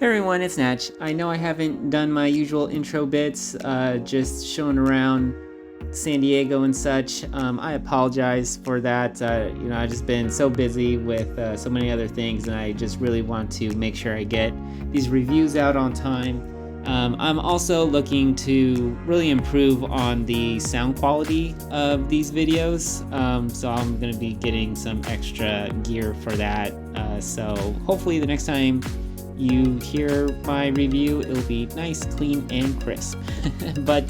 Hey everyone, it's Natch. I know I haven't done my usual intro bits, just showing around San Diego and such. I apologize for that. I've just been so busy with so many other things, and I just really want to make sure I get these reviews out on time. I'm also looking to really improve on the sound quality of these videos, so I'm going to be getting some extra gear for that. So hopefully the next time you hear my review, it'll be nice, clean, and crisp. But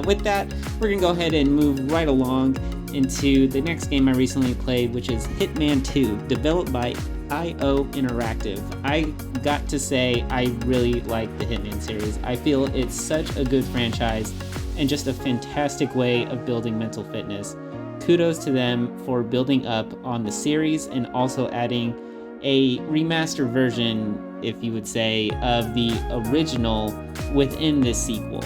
with that, we're gonna go ahead and move right along into the next game I recently played, which is Hitman 2, developed by IO Interactive. I got to say, I really like the Hitman series. I feel it's such a good franchise and just a fantastic way of building mental fitness. Kudos to them for building up on the series and also adding a remastered version, if you would say, of the original within this sequel.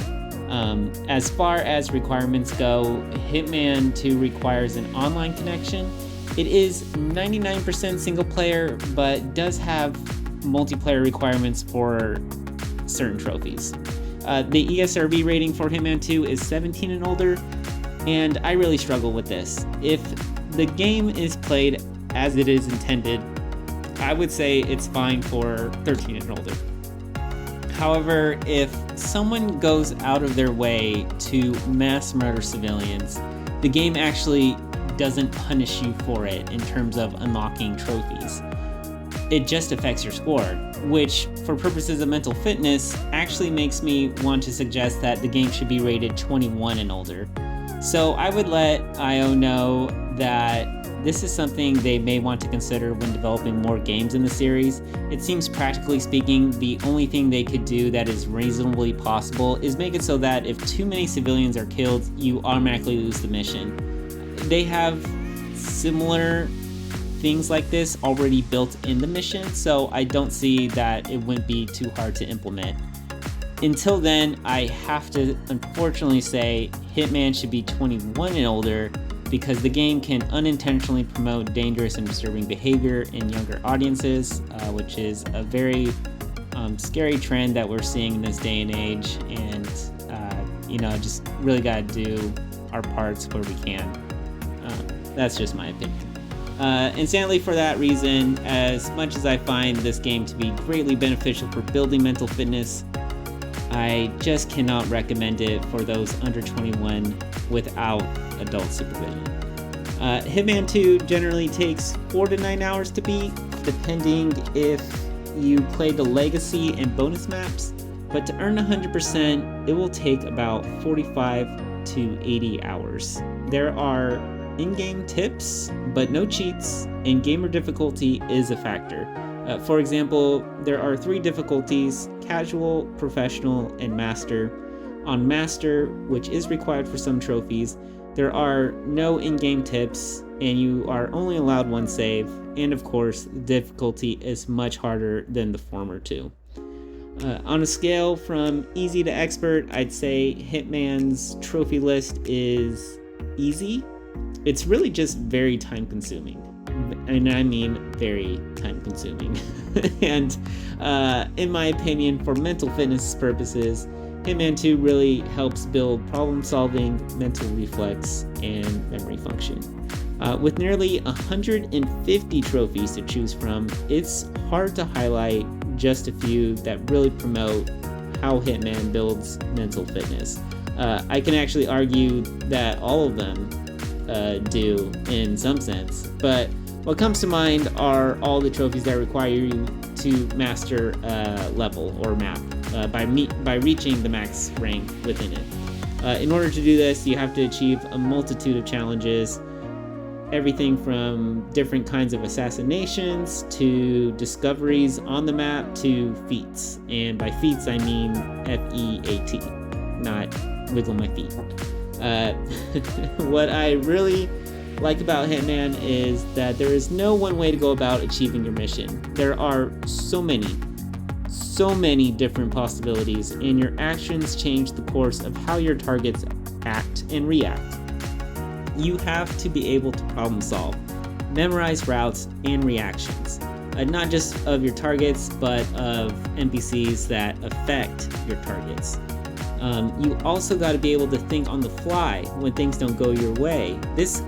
As far as requirements go, Hitman 2 requires an online connection. It is 99% single player, but does have multiplayer requirements for certain trophies. The Esrb rating for Hitman 2 is 17 and older, and I really struggle with this. If the game is played as it is intended, I would say it's fine for 13 and older. However, if someone goes out of their way to mass murder civilians, the game actually doesn't punish you for it in terms of unlocking trophies. It just affects your score, which, for purposes of mental fitness, actually makes me want to suggest that the game should be rated 21 and older. So I would let IO know that this is something they may want to consider when developing more games in the series. It seems, practically speaking, the only thing they could do that is reasonably possible is make it so that if too many civilians are killed, you automatically lose the mission. They have similar things like this already built in the mission, so I don't see that it wouldn't be too hard to implement. Until then, I have to unfortunately say Hitman should be 21 and older, because the game can unintentionally promote dangerous and disturbing behavior in younger audiences, which is a very scary trend that we're seeing in this day and age, and just really gotta do our parts where we can. That's just my opinion. And sadly, for that reason, as much as I find this game to be greatly beneficial for building mental fitness, I just cannot recommend it for those under 21 without adult supervision. Hitman 2 generally takes 4 to 9 hours to beat, depending if you play the legacy and bonus maps, but to earn 100%, it will take about 45 to 80 hours. There are in-game tips, but no cheats, and gamer difficulty is a factor. For example, there are 3 difficulties: casual, professional, and master. On master, which is required for some trophies, there are no in-game tips, and you are only allowed 1 save, and of course, the difficulty is much harder than the former 2. On a scale from easy to expert, I'd say Hitman's trophy list is easy. It's really just very time-consuming. And I mean very time-consuming. And in my opinion, for mental fitness purposes, Hitman 2 really helps build problem-solving, mental reflex, and memory function. With nearly 150 trophies to choose from, it's hard to highlight just a few that really promote how Hitman builds mental fitness. I can actually argue that all of them do in some sense, but what comes to mind are all the trophies that require you to master a level or map by reaching the max rank within it. In order to do this, you have to achieve a multitude of challenges, everything from different kinds of assassinations to discoveries on the map to feats. And by feats, I mean F-E-A-T, not wiggle my feet. What I really like about Hitman is that there is no one way to go about achieving your mission. There are so many different possibilities, and your actions change the course of how your targets act and react. You have to be able to problem solve, memorize routes and reactions, not just of your targets, but of NPCs that affect your targets. You also got to be able to think on the fly when things don't go your way. This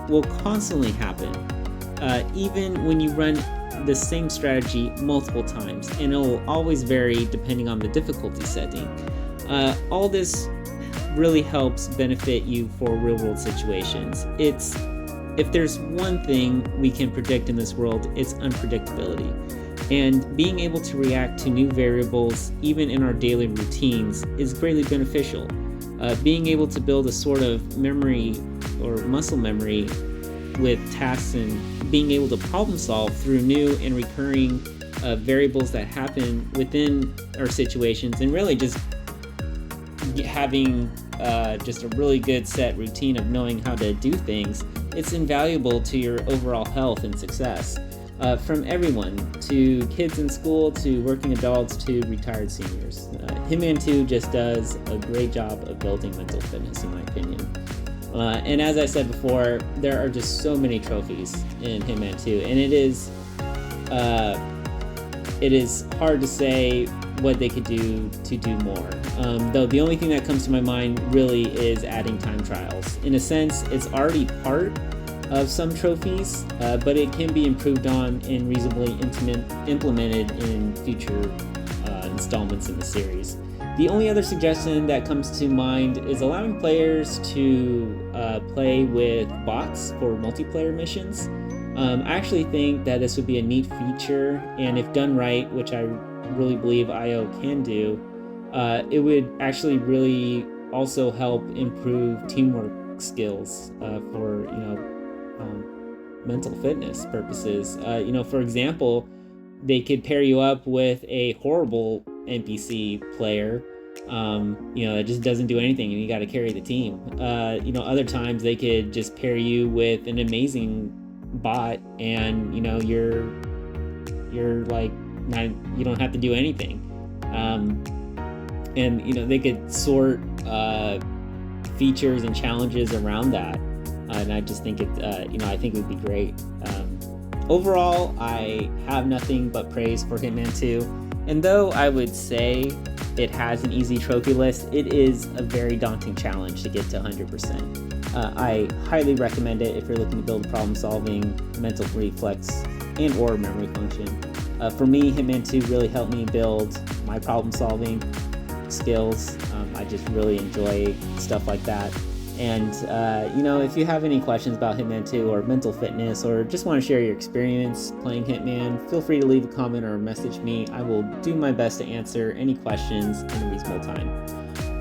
will constantly happen, even when you run the same strategy multiple times, and it will always vary depending on the difficulty setting. All this really helps benefit you for real-world situations. If there's one thing we can predict in this world, it's unpredictability. And being able to react to new variables, even in our daily routines, is greatly beneficial. Being able to build a sort of memory or muscle memory with tasks and being able to problem solve through new and recurring variables that happen within our situations, and really just having just a really good set routine of knowing how to do things, it's invaluable to your overall health and success. From everyone, to kids in school, to working adults, to retired seniors. Hitman 2 just does a great job of building mental fitness, in my opinion. And as I said before, there are just so many trophies in Hitman 2, and it is hard to say what they could do to do more. Though the only thing that comes to my mind really is adding time trials. In a sense, it's already part of some trophies, but it can be improved on and reasonably implemented in future installments in the series. The only other suggestion that comes to mind is allowing players to play with bots for multiplayer missions. I actually think that this would be a neat feature, and if done right, which I really believe IO can do, it would actually really also help improve teamwork skills for mental fitness purposes. For example, they could pair you up with a horrible NPC player, that just doesn't do anything, and you got to carry the team. Other times they could just pair you with an amazing bot, and you're like you don't have to do anything. And they could sort features and challenges around that. And I just think I think it would be great. Overall, I have nothing but praise for Hitman 2. And though I would say it has an easy trophy list, it is a very daunting challenge to get to 100%. I highly recommend it if you're looking to build problem-solving, mental reflex, and or memory function. For me, Hitman 2 really helped me build my problem-solving skills. I just really enjoy stuff like that. And, if you have any questions about Hitman 2 or mental fitness, or just want to share your experience playing Hitman, feel free to leave a comment or message me. I will do my best to answer any questions in a reasonable time.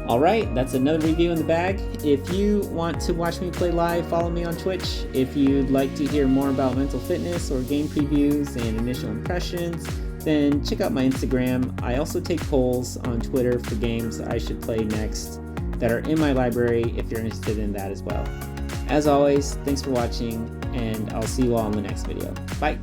Alright, that's another review in the bag. If you want to watch me play live, follow me on Twitch. If you'd like to hear more about mental fitness or game previews and initial impressions, then check out my Instagram. I also take polls on Twitter for games I should play next that are in my library if you're interested in that as well. As always, thanks for watching, and I'll see you all in the next video. Bye!